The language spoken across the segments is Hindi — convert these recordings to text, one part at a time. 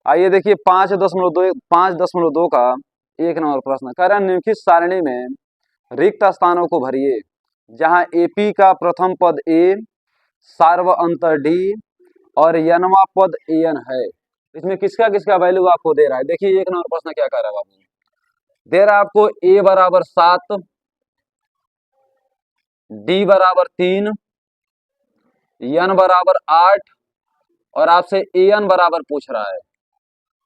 आइए देखिए 5.2 का 1 नंबर प्रश्न कह रहा है निम्नलिखित सारणी में रिक्त स्थानों को भरिए जहां एपी का प्रथम पद ए, सार्व अंतर डी और यनवा पद एन है। इसमें किसका किसका वैल्यू आपको दे रहा है। देखिए 1 नंबर प्रश्न क्या कह रहा है बाबू, दे रहा है आपको ए बराबर 7, डी बराबर 3, एन बराबर 8 और आपसे एन बराबर पूछ रहा है।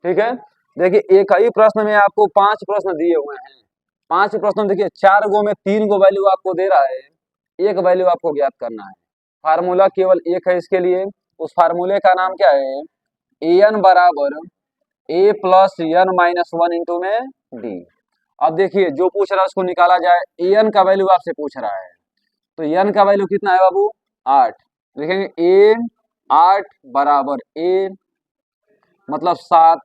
ठीक है, देखिए एक ही प्रश्न में आपको 5 प्रश्न दिए हुए हैं। 5 प्रश्न देखिए 4 गो में 3 गो वैल्यू आपको दे रहा है, एक वैल्यू आपको ज्ञात करना है। फार्मूला केवल एक है इसके लिए, उस फार्मूले का नाम क्या है, एन बराबर a plus n minus 1 into में डी। अब देखिए जो पूछ रहा है उसको निकाला जाए, एन का वैल्यू आपसे पूछ रहा है तो एन का वैल्यू कितना है बाबू, 8। देखेंगे ए 8 बराबर ए मतलब 7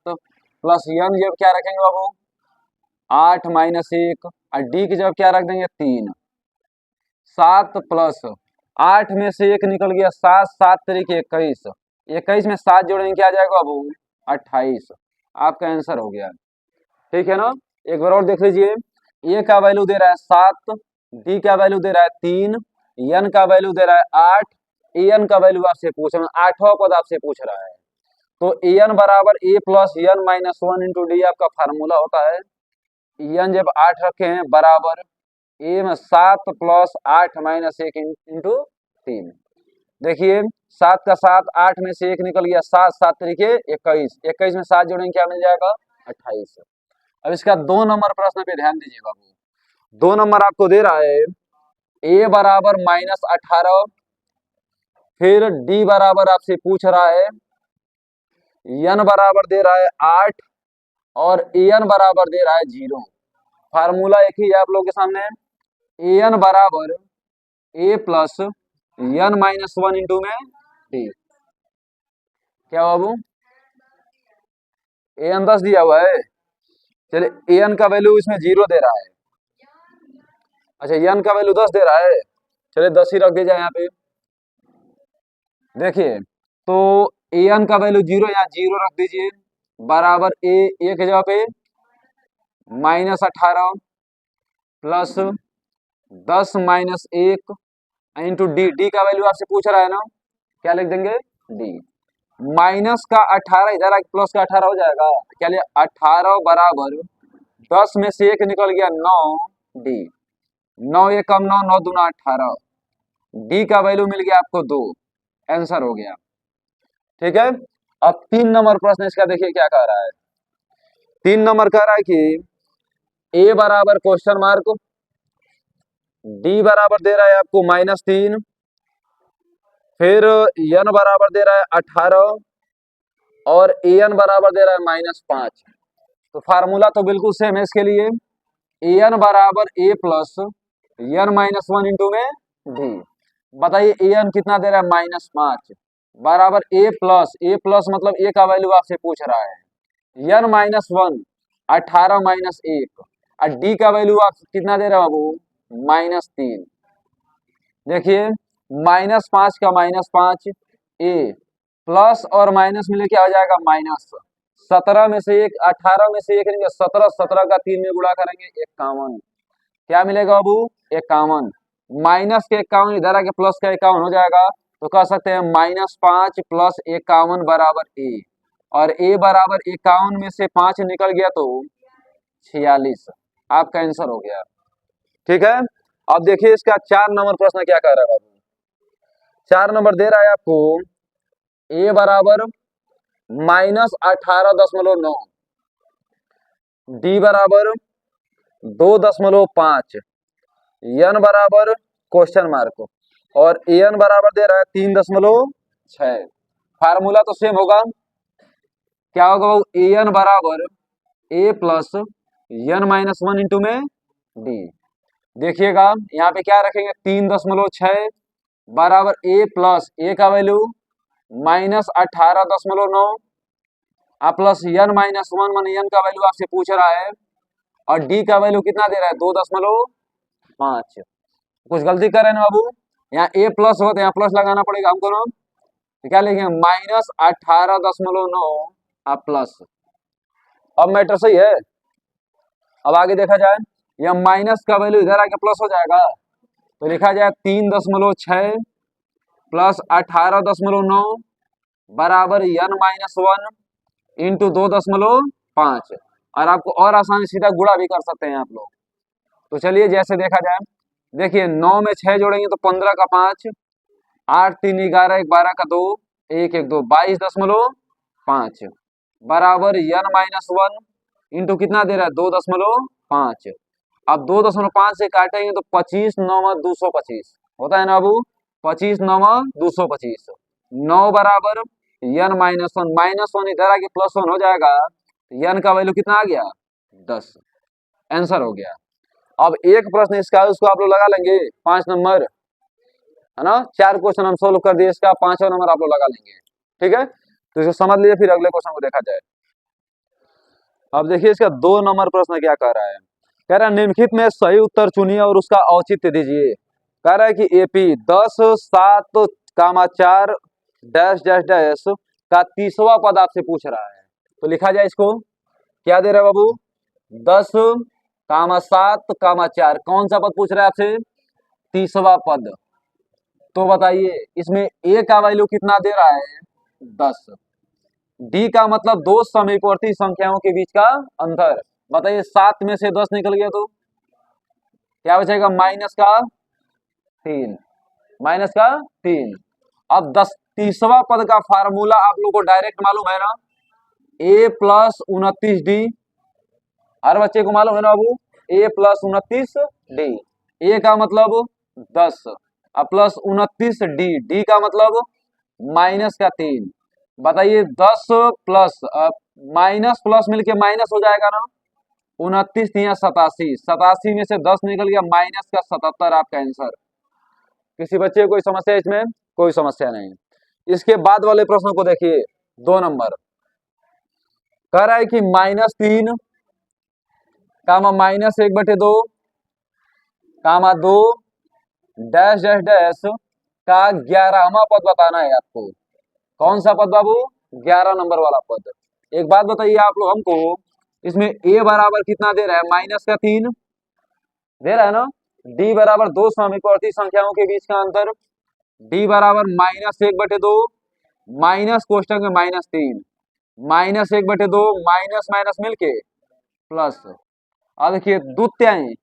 प्लस एन जब क्या रखेंगे बाबू 8 माइनस 1 और डी की जब क्या रख देंगे 3। 7 प्लस 8 में से 1 निकल गया 7, 7 तरीके 21, 21 में 7 जोड़ेंगे क्या आ जाएगा बाबू 28। आपका आंसर हो गया। ठीक है ना, एक बार और देख लीजिए, ए का वैल्यू दे रहा है 7, डी का वैल्यू दे रहा है 3, एन का वैल्यू दे रहा है 8, एन का वैल्यू आपसे पूछ रहा है, 8वां पद आपसे पूछ रहा है। तो एन बराबर a plus n minus 1 into d आपका फार्मूला होता है। एन जब 8 रखे हैं बराबर ए में 7 प्लस 8 माइनस 1 इंटू 3। देखिए 7 का 7, 8 में से 1 निकल गया 7, 7 तरीके 21, 21 में 7 जोड़ेंगे क्या मिल जाएगा 28। अब इसका 2 नंबर प्रश्न पे ध्यान दीजिए बाबू। 2 नंबर आपको दे रहा है ए बराबर -18, फिर डी बराबर आपसे पूछ रहा है एन बराबर दे रहा है 8 और एन बराबर दे रहा है 0। फार्मूला एक ही है आप लोग के सामने, एन बराबर a plus n minus 1 into में डी। क्या बाबू एन 10 दिया हुआ है, चलिए एन का वैल्यू इसमें 0 दे रहा है। अच्छा एन का वैल्यू 10 दे रहा है, चलिए 10 ही रख दीजिए यहाँ पे। देखिए तो एन का वैल्यू 0, यहाँ 0 रख दीजिए बराबर ए की जगह पे -18 plus 10 minus 1 into D. D का वैल्यू आपसे पूछ रहा है ना, क्या लिख देंगे डी। माइनस का 18 इधर आके प्लस का 18 हो जाएगा, क्या लिया 18 बराबर 10 में से 1 निकल गया 9 डी। 9 1 कम 9, 9 दूना 18, डी का वैल्यू मिल गया आपको 2, आंसर हो गया। ठीक है, अब 3 नंबर प्रश्न इसका देखिए क्या कह रहा है। 3 नंबर कह रहा है कि ए बराबर क्वेश्चन मार्क, डी बराबर दे रहा है आपको -3, फिर एन बराबर दे रहा है 18 और एन बराबर दे रहा है -5। तो फार्मूला तो बिल्कुल सेम है इसके लिए, एन बराबर a plus n minus 1 into में डी। बताइए एन कितना दे रहा है -5 बराबर ए प्लस मतलब ए का वैल्यू आपसे पूछ रहा है एन माइनस 1 18 माइनस 1 और डी का वैल्यू आप कितना दे रहे हो बाबू -3। देखिए -5 का -5 ए प्लस और माइनस मिले क्या हो जाएगा माइनस। 17 में से 1 18 में से 1 नहीं 17, 17 का 3 में गुणा करेंगे 51, क्या मिलेगा बाबू 51। माइनस के 51 इधर आके प्लस का 51 हो जाएगा, तो कह सकते हैं -5 प्लस 51 बराबर ए, और ए बराबर 51 में से 5 निकल गया तो 46। आपका आंसर हो गया। ठीक है, अब देखिए इसका 4 नंबर प्रश्न क्या कह रहा है बाबू। 4 नंबर दे रहा है आपको ए बराबर -18.9, डी बराबर 2.5, एन बराबर क्वेश्चन मार्क और एन बराबर दे रहा है 3.6। फार्मूला तो सेम होगा, क्या होगा एन बराबर a plus n minus 1 into में डी। देखिएगा यहाँ पे क्या रखेंगे 3.6 बराबर ए प्लस ए का वैल्यू -18.9 प्लस एन माइनस 1 मान एन का वैल्यू आपसे पूछ रहा है और डी का वैल्यू कितना दे रहा है 2.5। कुछ गलती कर रहे हैं बाबू, यहाँ ए प्लस हो तो यहाँ प्लस लगाना पड़ेगा हमको ना, तो क्या लिखेंगे -18.9 अब प्लस, अब मैटर सही है। अब आगे देखा जाए, यह माइनस का वैल्यू इधर आके प्लस हो जाएगा, तो लिखा जाए 3.6 प्लस 18.9 बराबर n-1 इंटू 2.5। और आपको और आसानी सीधा गुणा भी कर सकते हैं आप लोग। तो चलिए जैसे देखा जाए, देखिए 9 में 6 जोड़ेंगे तो 15 का 5, 8 3 11 1 12 का 2, 1 1 2 22.5 बराबर n-1 इंटू कितना दे रहा है 2.5। अब 2.5 से काटेंगे तो 25 9 225 होता है ना बाबू, 25 9 225, 9 बराबर n-1 इधर आके +1 हो जाएगा, n का वैल्यू कितना आ गया 10, आंसर हो गया। अब एक प्रश्न इसका है, उसको आप लोग लगा लेंगे 5 नंबर, है ना। 4 क्वेश्चन हम सोल्व कर दिए, इसका 5वां नंबर आप लोग लगा लेंगे, ठीक है। तो इसको समझ लीजिए, फिर अगले क्वेश्चन को देखा जाए। अब देखिए इसका 2 नंबर प्रश्न क्या कह रहा है, कह रहा है निम्नलिखित में सही उत्तर चुनिए और उसका औचित्य दीजिए। कह रहा है कि एपी 10 7 4 डैश डैश डैश का 30वां पद आपसे पूछ रहा है। तो लिखा जाए इसको, क्या दे रहा है बाबू 10 7 4, कौन सा पद पूछ रहा है आपसे 30वां पद। तो बताइए इसमें ए का वैल्यू कितना दे रहा है 10, डी का मतलब दो समीपवर्ती संख्याओं के बीच का अंतर। बताइए 7 में से 10 निकल गया तो क्या बचेगा -3, -3। अब 30वां पद का फार्मूला आप लोगों को डायरेक्ट मालूम है ना, a प्लस 29d, हर बच्चे को मालूम है ना बाबू, a प्लस 29d, a का मतलब 10 अब प्लस 29d, d का मतलब -3। बताइए 10 प्लस माइनस प्लस मिलके माइनस हो जाएगा ना, 29 या 87, 87 में से 10 निकल गया माइनस का 77, आपका आंसर। किसी बच्चे को कोई समस्या इसमें, कोई समस्या नहीं। इसके बाद वाले प्रश्न को देखिए 2 नंबर, कह रहा है कि -3 कामा -1/2 कामा 2 डैश डैश डैश का 11वां पद बताना है आपको। कौन सा पद बाबू 11 नंबर वाला पद। एक बात बताइए आप लोग हमको, इसमें a बराबर कितना दे रहा है -3 दे रहा है ना, d बराबर दो समीपवर्ती संख्याओं के बीच का अंतर, d बराबर -1/2 माइनस कोष्टक में -3 -1/2 माइनस माइनस मिलके प्लस। अब देखिए द्वितीय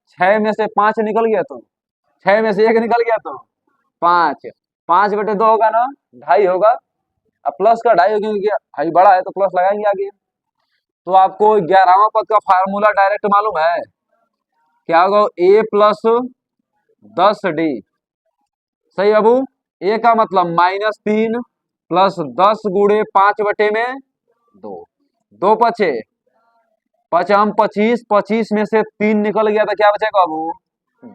6 में से 5 निकल गया तो 6 में से 1 निकल गया तो 5, 5/2 होगा ना 2.5 होगा। अब प्लस का 2.5 क्योंकि हाई बड़ा है तो प्लस लगाएंगे आगे। तो आपको 11वां पद का फार्मूला डायरेक्ट मालूम है, क्या होगा a प्लस 10d, सही बाबू। a का मतलब -3 प्लस 10 गुणे 5/2, 2 पचे पचम 25, 25 में से 3 निकल गया तो क्या बचेगा बाबू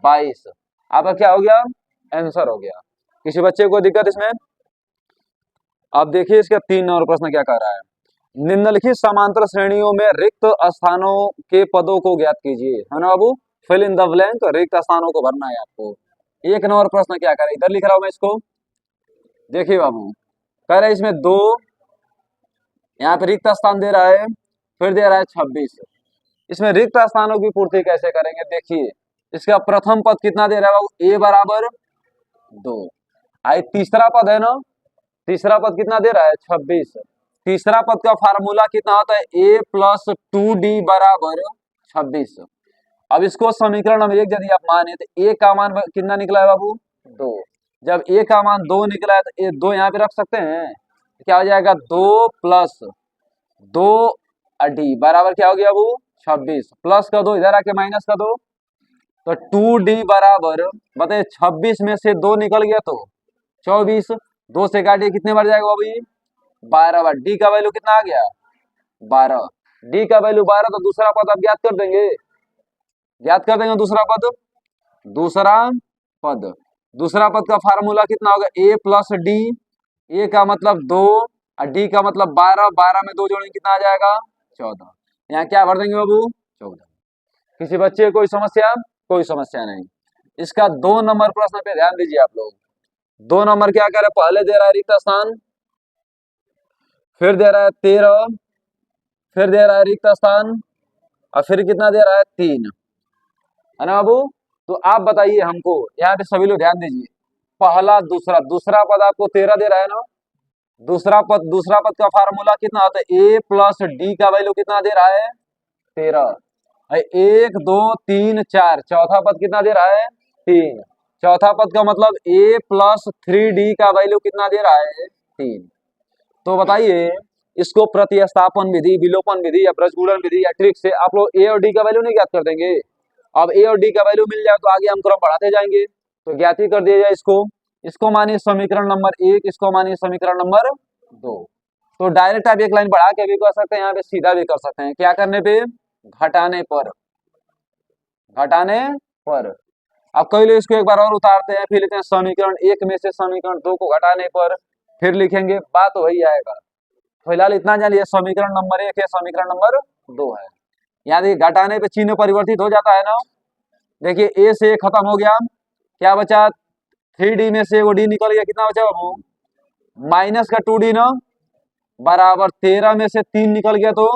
22, आपका क्या हो गया आंसर हो गया। किसी बच्चे को दिक्कत इसमें। अब देखिए इसका 3 नंबर प्रश्न क्या कह रहा है, निम्नलिखित समांतर श्रेणियों में रिक्त स्थानों के पदों को ज्ञात कीजिए, है ना बाबू, फिल इन द ब्लैंक, रिक्त स्थानों को भरना है आपको। 1 नंबर प्रश्न क्या कर रहा है, इधर लिख रहा हूं मैं इसको, देखिए बाबू कह रहा है इसमें 2, यहाँ पे रिक्त स्थान दे रहा है, फिर दे रहा है 26। इसमें रिक्त स्थानों की पूर्ति कैसे करेंगे, देखिए इसका प्रथम पद कितना दे रहा है बाबू a बराबर 2, आई तीसरा पद है ना, तीसरा पद कितना दे रहा है 26, तीसरा पद का फार्मूला कितना होता है a प्लस 2d बराबर 26। अब इसको समीकरण नंबर 1 यदि आप माने तो a का मान कितना निकला है बाबू 2, जब a का मान 2 निकला है तो 2 यहाँ पे रख सकते हैं, क्या हो जाएगा 2 प्लस 2 d बराबर क्या हो गया बाबू 26, प्लस का 2 इधर आके माइनस का 2, तो 2d बराबर बताइए 26 में से 2 निकल गया तो 24, 2 से काटिए कितने बार जाएगा बाबू 12 बार, डी का वैल्यू कितना आ गया 12, डी का वैल्यू 12, तो दूसरा पद आप ज्ञात कर देंगे, ज्ञात कर देंगे दूसरा पद। दूसरा पद का फार्मूला कितना होगा a प्लस डी, a का मतलब 2 और d का मतलब 12, 12 में 2 जोड़ेंगे कितना आ जाएगा 14, यहाँ क्या भर देंगे बाबू 14। किसी बच्चे को कोई समस्या, कोई समस्या नहीं। इसका 2 नंबर प्रश्न पे ध्यान दीजिए आप लोग। 2 नंबर क्या कह रहे हैं, पहले दे रहा है रिक्त स्थान, फिर दे रहा है 13, फिर दे रहा है रिक्त स्थान, और फिर कितना दे रहा है 3, है ना बाबू। तो आप बताइए हमको, यहाँ पे सभी लोग ध्यान दीजिए, पहला दूसरा, दूसरा पद आपको 13 दे रहा है ना, दूसरा पद का फार्मूला कितना होता है, ए प्लस डी का वैल्यू कितना दे रहा है 13, 1 2 3 4, चौथा पद कितना दे रहा है 3, चौथा पद का मतलब a प्लस 3d का वैल्यू कितना दे रहा है 3। तो बताइए इसको प्रतिस्थापन विधि, विलोपन विधि या प्रजगुणन विधि या ट्रिक से आप लोग a और d का वैल्यू नहीं ज्ञात कर देंगे। अब a और d का वैल्यू मिल जाए तो आगे हम क्रम बढ़ाते जाएंगे, तो ज्ञात ही कर दिया जाए इसको मानिए समीकरण नंबर 1, इसको मानिए समीकरण नंबर 2। तो डायरेक्ट आप एक लाइन बढ़ा के भी कर सकते हैं, यहाँ पे सीधा भी कर सकते हैं, क्या करने पे, घटाने पर, घटाने पर। अब कई लोग इसको एक बार और उतारते हैं, फिर लिखते हैं समीकरण 1 में से समीकरण 2 को घटाने पर, फिर लिखेंगे, बात वही आएगा। फिलहाल इतना जानिए समीकरण नंबर 1 है, समीकरण नंबर 2 है। यहाँ देखिए घटाने पे चिन्ह परिवर्तित हो जाता है ना, देखिए ए से खत्म हो गया, क्या बचा 3d में से वो डी निकल गया, कितना बचा बाबू माइनस का 2d ना, बराबर 13 में से 3 निकल गया तो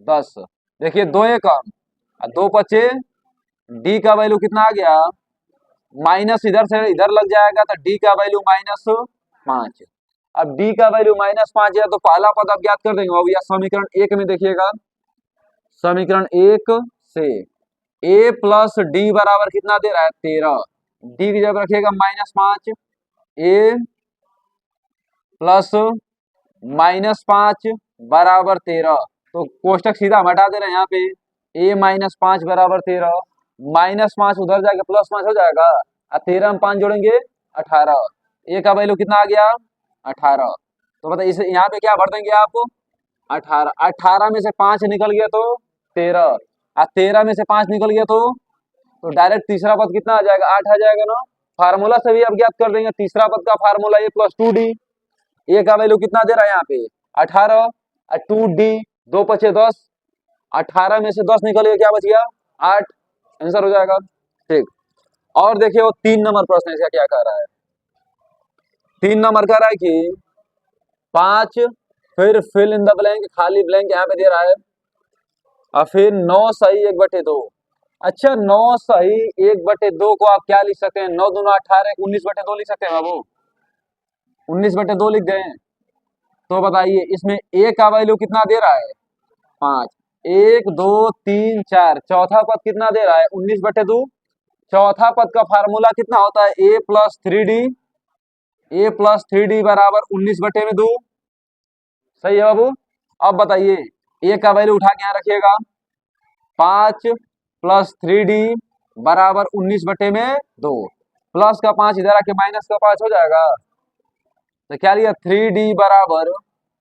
10। देखिए 2 एक कम, 2 बचे, डी का वैल्यू कितना आ गया, माइनस इधर से इधर लग जाएगा तो डी का वैल्यू -5। अब डी का वैल्यू -5 है तो पहला पद आप ज्ञात कर देंगे बाबू, या समीकरण 1 में देखिएगा, समीकरण 1 से a प्लस डी बराबर कितना दे रहा है 13, डी की जगह रखिएगा -5, a प्लस -5 बराबर 13, तो कोष्टक सीधा हम हटा दे रहे हैं, यहाँ पे a -5 बराबर 13, -5 उधर जाके +5 हो जाएगा, और 13 में 5 जोड़ेंगे 18, a का वैल्यू कितना आ गया 18। तो बताइए इसे यहाँ पे क्या भर देंगे आप 18, 18 में से 5 निकल गया तो 13, और 13 में से 5 निकल गया तो डायरेक्ट तीसरा पद कितना आ जाएगा 8 आ जाएगा ना। फार्मूला से भी आप ज्ञात कर देंगे, तीसरा पद का formula a plus 2d, a का वैल्यू कितना दे रहा है यहाँ पे 18, और 2d 2 पचे 10, 18 में से 10 निकल गया, क्या बच गया 8, आंसर हो जाएगा। ठीक, और देखिए वो 3 नंबर प्रश्न इसका क्या कह रहा है, 3 नंबर कह रहा है कि 5, फिर फिल इन द ब्लैंक, खाली ब्लैंक यहाँ पे दे रहा है, और फिर 9 सही 1/2। अच्छा 9 सही 1/2 को आप क्या लिख सकते हैं, 9 दूना 18, 19/2 लिख सकते हैं बाबू, 19/2 लिख दें। तो बताइए इसमें a का वैल्यू कितना दे रहा है 5, 1 2 3 4, चौथा पद कितना दे रहा है 19/2, चौथा पद का फार्मूला कितना होता है a plus 3d, a plus 3d बराबर 19/2, सही है बाबू। अब बताइए a का वैल्यू उठा के यहाँ रखिएगा, 5 प्लस 3d बराबर 19/2, प्लस का 5 इधर आके माइनस का 5 हो जाएगा, तो क्या लिया 3d बराबर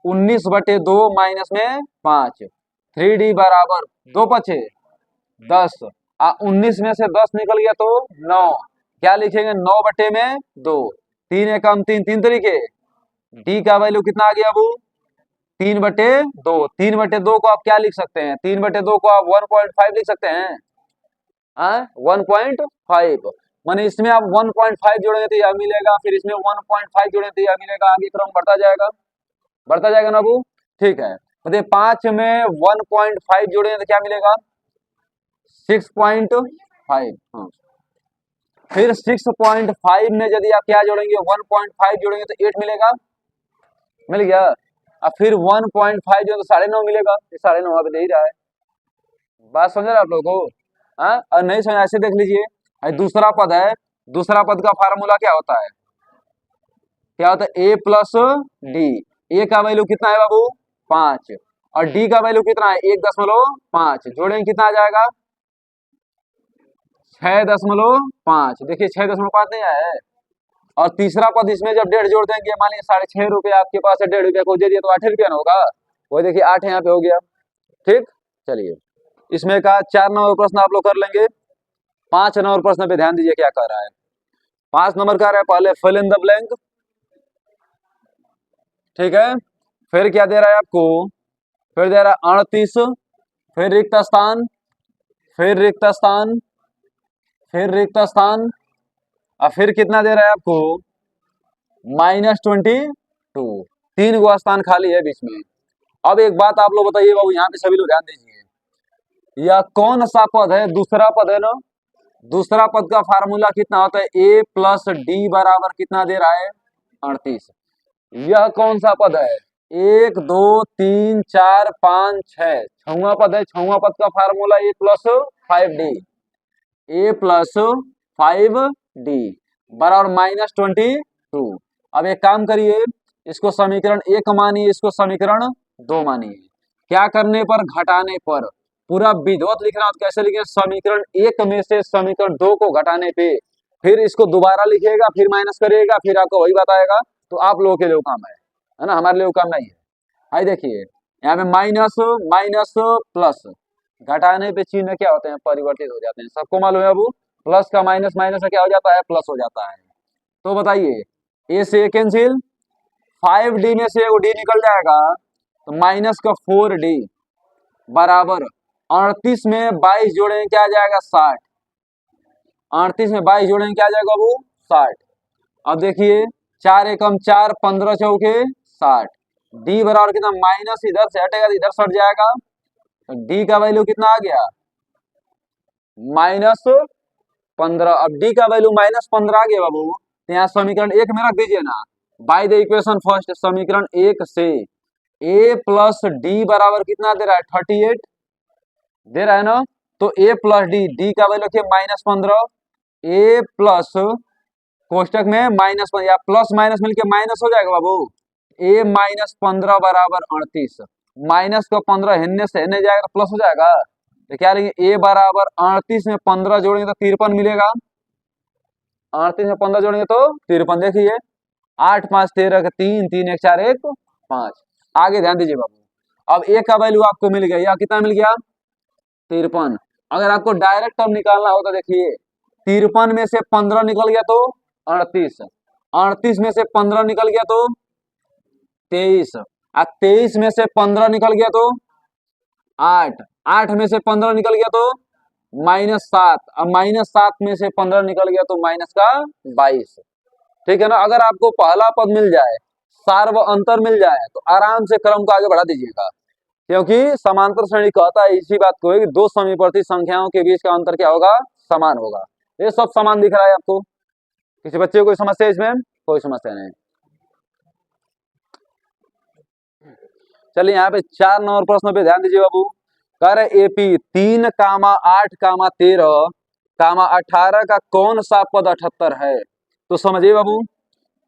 19/2 माइनस में 5, 3d बराबर 2 पचे 10, 19 में से 10 निकल गया तो 9, क्या लिखेंगे 9/2, 3 एकम 3, 3 तरीके, d का वैल्यू कितना आ गया अबू 3/2, 3/2 को आप क्या लिख सकते हैं, 3/2 को आप 1.5 लिख सकते हैं, 1.5, माने इसमें आप 1.5 जोड़ेंगे तो यह मिलेगा, फिर इसमें 1.5 जोड़ेंगे तो यह मिलेगा, आगे क्रम बढ़ता जाएगा ना अबू। ठीक है, मतलब 5 में 1.5 जोड़ेंगे तो क्या मिलेगा 6.5, हाँ, फिर 6.5 में यदि आप क्या जोड़ेंगे 1.5 जोड़ेंगे तो 8 मिलेगा, मिल गया, अब फिर 1.5 जो तो 9.5 मिलेगा, 9.5 पे दे ही रहा है, बात समझ रहे आप लोगों को, हाँ, और नहीं समझ ऐसे देख लीजिए, दूसरा पद है, दूसरा पद का फार्मूला क्या होता है, क्या होता है a प्लस डी, a का वैल्यू कितना है बाबू 5, और d का वैल्यू कितना है 1.5, जोड़ेंगे कितना आ जाएगा 6.5, देखिए 6.5 नहीं आया है, और तीसरा पद इसमें जब 1.5 जोड़ देंगे, मान लीजिए 6.5 आपके पास है, 1.5 रुपया को दे दिया तो 8 रुपया ना होगा, वो देखिए 8 यहाँ पे हो गया। ठीक, चलिए इसमें का 4 नंबर प्रश्न आप लोग कर लेंगे, 5 नंबर प्रश्न पे ध्यान दीजिए क्या कर रहा है, 5 नंबर का रहा है पहले फिल इन द ब्लैंक, ठीक है, फिर क्या दे रहा है आपको, फिर दे रहा है 38, फिर रिक्त स्थान, फिर रिक्त स्थान, फिर रिक्त स्थान, और फिर कितना दे रहा है आपको -22, 3 गो स्थान खाली है बीच में। अब एक बात आप लोग बताइए बाबू, यहाँ पे सभी लोग ध्यान दीजिए, यह कौन सा पद है? दूसरा पद है ना। दूसरा पद का फार्मूला कितना होता है? a प्लस डी बराबर कितना दे रहा है? 38। यह कौन सा पद है? 1 2 3 4 5 6 छवा पद है। छवा पद का formula a plus 5d, a plus 5d बराबर -22। अब एक काम करिए, इसको समीकरण 1 मानिए, इसको समीकरण 2 मानिए। क्या करने पर? घटाने पर। पूरा विधिवत लिख रहा हूं, कैसे लिखे? समीकरण 1 में से समीकरण 2 को घटाने पे फिर इसको दोबारा लिखिएगा, फिर माइनस करिएगा, फिर आपको वही बताएगा। तो आप लोगों के लिए काम है ना, हमारे लिए काम नहीं है। आई देखिए यहाँ पे माइनस माइनस प्लस, घटाने पे चिन्ह क्या होते हैं? परिवर्तित हो जाते हैं। सबको मालूम है अब, प्लस का माइनस माइनस से क्या हो जाता है? प्लस हो जाता है। तो बताइए, ए से कैंसिल, 5d में से डी निकल जाएगा, तो माइनस का 4d बराबर 38 में 22 जोड़ेंगे क्या आ जाएगा? 60। 38 में 22 जोड़ेंगे क्या आ जाएगा वो? 60। अब देखिए 4 एकम 4, 15 चौके 60। डी बराबर कितना? माइनस इधर से हटेगा तो इधर सट जाएगा, तो डी का वैल्यू कितना आ गया? -15। अब डी का वैल्यू -15 आ गया बाबू, तो यहाँ समीकरण 1 में रख दीजिए ना। बाय द इक्वेशन फर्स्ट, समीकरण 1 से a प्लस डी बराबर कितना दे रहा है? 38 दे रहा है ना। तो a प्लस डी, डी का वैल्यू रखिए -15, a प्लस कोष्टक में -15 या प्लस माइनस मिलके माइनस हो जाएगा बाबू। a -15 बराबर 38, माइनस का 15 हिन्ने से हिन्ने जाएगा तो प्लस हो जाएगा। तो क्या लेंगे? a बराबर 38 में 15 जोड़ेंगे तो 53 मिलेगा। 38 में 15 जोड़ेंगे तो 53। देखिए 8 5 13 3 3 1 4 1 5। आगे ध्यान दीजिए बाबू, अब a का वैल्यू आपको मिल गया, या कितना मिल गया? 53। अगर आपको डायरेक्ट टर्म निकालना हो तो देखिए 53 में से 15 निकल गया तो 38, 38 में से 15 निकल गया तो 23, और 23 में से 15 निकल गया तो 8, 8 में से 15 निकल गया तो -7, अब -7 में से 15 निकल गया तो माइनस का 22। ठीक है ना। अगर आपको पहला पद मिल जाए, सार व अंतर मिल जाए, तो आराम से क्रम को आगे बढ़ा दीजिएगा, क्योंकि समांतर श्रेणी कहता है इसी बात को कि दो समीपवर्ती संख्याओं के बीच का अंतर क्या होगा? समान होगा। ये सब समान दिख रहा है आपको? किसी बच्चे को कोई समस्या इसमें? कोई समस्या नहीं। चलिए यहाँ पे 4 नंबर प्रश्न पे ध्यान दीजिए बाबू। कह रहे एपी 3, 8, 13, 18 का कौन सा पद 78 है? तो समझिए बाबू,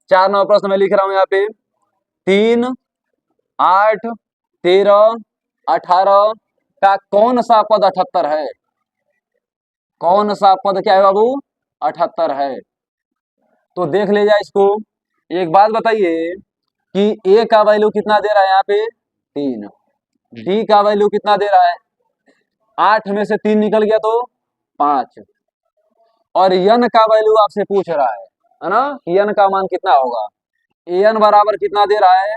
4 नंबर प्रश्न में लिख रहा हूं यहाँ पे 3, 8, 13, 18 का कौन सा पद 78 है? कौन सा पद क्या है बाबू? 78 है। तो देख ले जाए इसको। एक बात बताइए कि a का वैल्यू कितना दे रहा है यहाँ पे? 3। d का वैल्यू कितना दे रहा है? 8 में से 3 निकल गया तो 5। और n का वैल्यू आपसे पूछ रहा है ना, n का मान कितना होगा? an बराबर कितना दे रहा है?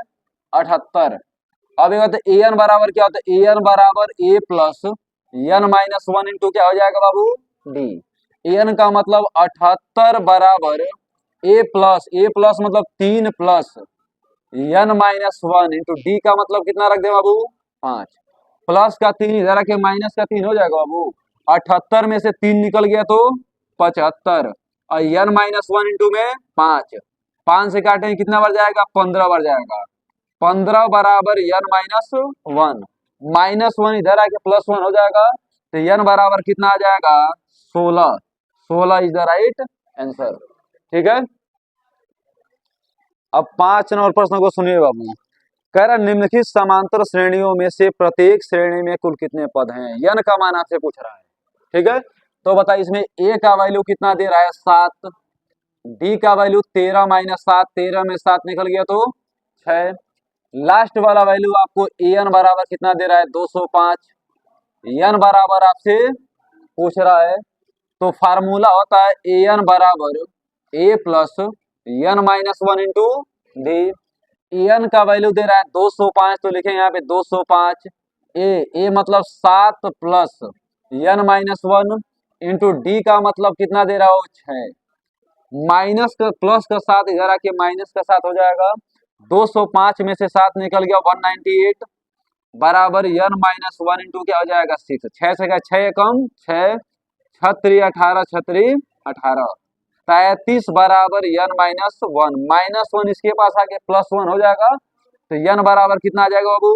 78। अब ये कहते an बराबर क्या होता है? an बराबर a plus n minus 1 into क्या हो जाएगा बाबू? d। an का मतलब 78 बराबर a प्लस मतलब 3 plus n minus 1 into D का मतलब कितना रख दे बाबू? 5। प्लस का 3 इधर आके माइनस का 3 हो जाएगा बाबू। 78 में से 3 निकल गया तो 75, और n माइनस 1 इंटू में 5, 5 से काटेंगे कितना बार जाएगा? 15 बार जाएगा। 15 बराबर n माइनस 1, -1 इधर आके +1 हो जाएगा, तो n बराबर कितना आ जाएगा? 16। 16 इज द राइट आंसर। ठीक है। अब 5 नंबर प्रश्न को सुनिए बाबू। कह रहा निम्नलिखित समांतर श्रेणियों में से प्रत्येक श्रेणी में कुल कितने पद हैं? n का मान आपसे पूछ रहा है। ठीक है। तो बताइए इसमें a का वैल्यू कितना दे रहा है? 7। d का वैल्यू 13 माइनस 7, 13 में 7 निकल गया तो 6। लास्ट वाला वैल्यू आपको an बराबर कितना दे रहा है? 205। n बराबर आपसे पूछ रहा है, तो फार्मूला होता है an बराबर a plus n minus 1 into D. an का वैल्यू दे रहा है 205, तो लिखेंगे यहाँ पे 205। a मतलब 7 plus n minus 1 into D का मतलब कितना दे रहा हो? 6। माइनस का प्लस का 7 इधर आके माइनस का 7 हो जाएगा, 205 में से 7 निकल गया 198 बराबर n माइनस 1 इंटू क्या हो जाएगा 6। 6 से क्या 6 कम 6 छत्री 18 छत्री 18 33 बराबर n माइनस 1 माइनस 1 इसके पास आके प्लस 1 हो जाएगा तो n बराबर कितना आ जाएगा बाबू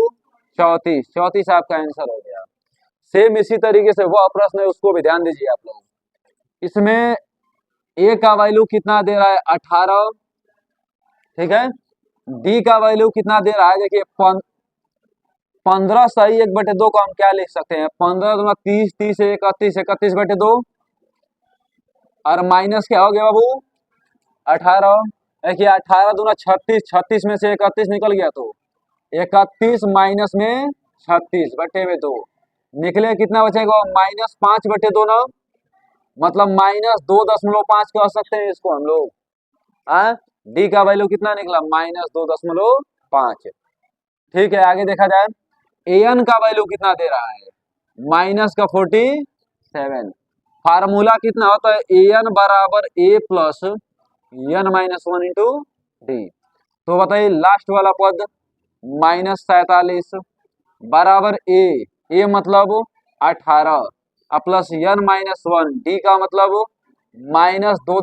34। 34 आपका आंसर हो गया। सेम इसी तरीके से वह प्रश्न है उसको भी ध्यान दीजिए आप लोग। इसमें a का वैल्यू कितना दे रहा है 18, ठीक है। d का वैल्यू कितना दे रहा है देखिए 15 सही 1/2 को हम क्या लिख सकते हैं 15 दूना 30, 30 से 31, 31/2 और माइनस क्या हो गया बाबू 18। देखिए 18 दूना 36, 36 में से 31 निकल गया तो 31 माइनस में 36/2 निकले कितना बचेगा माइनस 5/2 ना, मतलब माइनस 2.5 कह सकते हैं इसको हम लोग। डी का वैल्यू कितना निकला माइनस 2.5। ठीक है आगे देखा जाए an का वैल्यू कितना दे रहा है माइनस का 47। फार्मूला कितना होता है an बराबर a plus n minus 1 into D. तो बताइए लास्ट वाला पद माइनस 47 बराबर a मतलब 18 प्लस n माइनस 1 डी का मतलब माइनस 2.